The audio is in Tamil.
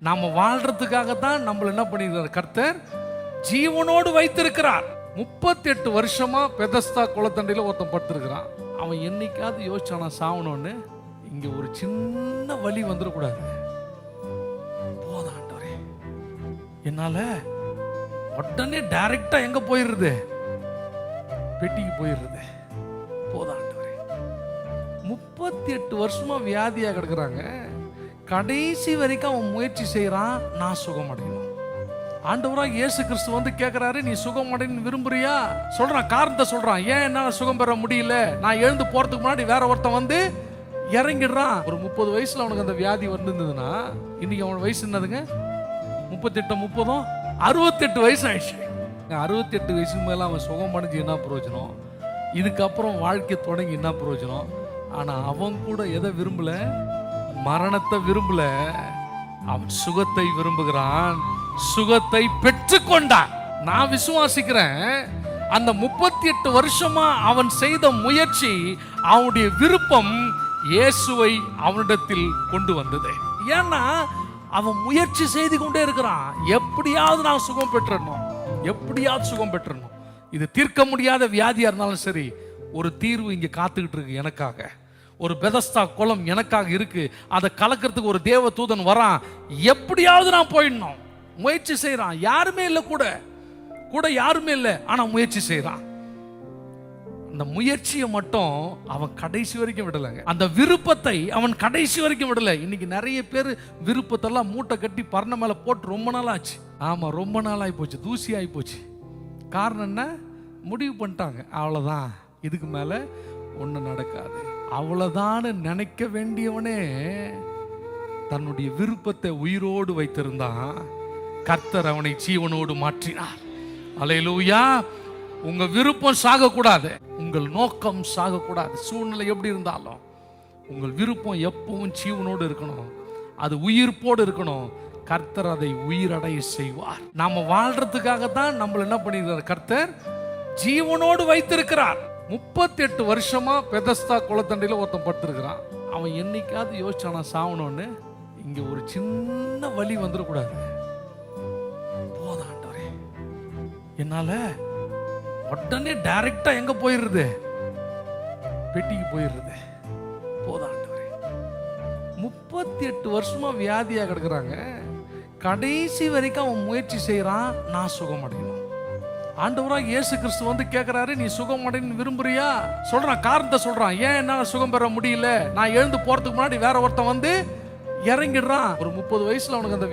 நாம வாழ்றதுக்காக தான் நம்மள என்ன பண்ணிருக்கார் கர்த்தர் ஜீவனோடு வைத்திருக்கிறார். 38 வருஷமா பெதஸ்தா குளத்தண்டையில ஒருத்தன் படுத்திருக்கிறான். அவன் என்னைக்காவது யோசிச்சானா சாவணும்னு? இங்க ஒரு சின்ன வலி வந்துடக்கூடாது. போதும் ஆண்டவரே, என்னால உடனே டைரக்டா எங்க போயிடுறது? பெட்டிக்கு போயிடுறது. போதும் ஆண்டவரே. 38 வருஷமா வியாதியா கிடக்குறாங்க. கடைசி வரைக்கும் அவன் முயற்சி செய்யறான், நான் சுகம் அடையணும். ஆண்டவராக இயேசு கிறிஸ்து வந்து கேட்கிறாரு, நீ சுகம் அடையணும் விரும்புறியா? சொல்றான், காரணத்தை சொல்றான். ஏன் என்னால சுகம் பெற முடியல? நான் எழுந்து போறதுக்கு முன்னாடி வேற ஒருத்தன் வந்து இறங்கிடுறான். ஒரு 30 வயசுல அவனுக்கு அந்த வியாதி வந்திருந்ததுன்னா இன்னைக்கு அவன் வயசு என்னதுங்க? 38 30 68 வயசு ஆயிடுச்சு. 68 வயசுக்கு மேல அவன் சுகம் அடைஞ்சு என்ன பிரயோஜனம்? இதுக்கப்புறம் வாழ்க்கை தொடங்கி என்ன பிரயோஜனம்? ஆனா அவன் கூட எதை விரும்பல? மரணத்தை விரும்பல, அவன் சுகத்தை விரும்புகிறான். சுகத்தை பெற்றுக்கொண்டான். நான் விசுவாசிக்கிறேன், அந்த 38 வருஷமா அவன் செய்த முயற்சி, அவனுடைய விருப்பம் இயேசுவை அவனிடத்தில் கொண்டு வந்தது. ஏன்னா அவன் முயற்சி செய்து கொண்டே இருக்கிறான். எப்படியாவது நான் சுகம் பெற்றணும், எப்படியாவது சுகம் பெற்றணும். இது தீர்க்க முடியாத வியாதியா இருந்தாலும் சரி, ஒரு தீர்வு இங்க காத்துக்கிட்டு இருக்கு எனக்காக. ஒரு பெதஸ்தா குளம் எனக்காக இருக்கு. அதை கலக்கிறதுக்கு ஒரு தேவ தூதன் வரான். எப்படியாவது நான் போயிடணும். முயற்சி செய்யறான். யாருமே இல்லை, கூட யாருமே இல்லை, ஆனா முயற்சி செய்யறான். அந்த முயற்சியை மட்டும் அவன் கடைசி வரைக்கும் விடலைங்க. அந்த விருப்பத்தை அவன் கடைசி வரைக்கும் விடலை. இன்னைக்கு நிறைய பேர் விருப்பத்தெல்லாம் மூட்டை கட்டி பரண மேல போட்டு ரொம்ப நாள் ஆச்சு. ஆமா, ரொம்ப நாள் ஆகி போச்சு, தூசி ஆகி போச்சு. காரணம் என்ன? முடிவு பண்ணிட்டாங்க, அவ்வளவுதான், இதுக்கு மேல ஒண்ணு நடக்காது, அவ்வளவுதான் நினைக்க வேண்டியவனே தன்னுடைய விருப்பத்தை உயிரோடு வைத்திருந்தான். கர்த்தர் அவனை ஜீவனோடு மாற்றினார். அல்லேலூயா. உங்க விருப்பம் சாகக்கூடாது, உங்கள் நோக்கம் சாகக்கூடாது. சூழ்நிலை எப்படி இருந்தாலும் உங்கள் விருப்பம் எப்பவும் ஜீவனோடு இருக்கணும், அது உயிர்ப்போடு இருக்கணும். கர்த்தர் அதை உயிரடைய செய்வார். நாம வாழ்றதுக்காக தான் நம்மள என்ன பண்ணிருக்கார் கர்த்தர் ஜீவனோடு வைத்திருக்கிறார். 38 வருஷமா பெதஸ்தா குளத்தண்டையில ஒருத்தன் படுத்திருக்கிறான். அவன் என்னைக்காவது யோசிச்சானா சாவணும்னு? இங்க ஒரு சின்ன வலி வந்துடக்கூடாது. போதும் ஆண்டவரே, என்னால உடனே டைரக்டா எங்க போயிடுறது? பெட்டிக்கு போயிடுறது. போதும் ஆண்டவரே. 38 வருஷமா வியாதியா கிடக்குறாங்க. கடைசி வரைக்கும் அவன் முயற்சி செய்யறான், நான் சுகம் அடையணும். ஆண்டவராக இயேசு கிறிஸ்து வந்து கேட்கிறாரு, நீ சுகம் அடையணும் விரும்புறியா? சொல்றான், காரணத்தை சொல்றான். ஏன் என்னால சுகம் பெற முடியல? நான் எழுந்து போறதுக்கு முன்னாடி வேற ஒருத்தன் வந்து இறங்கிடுறான். ஒரு 30 வயசுல அவனுக்கு அந்த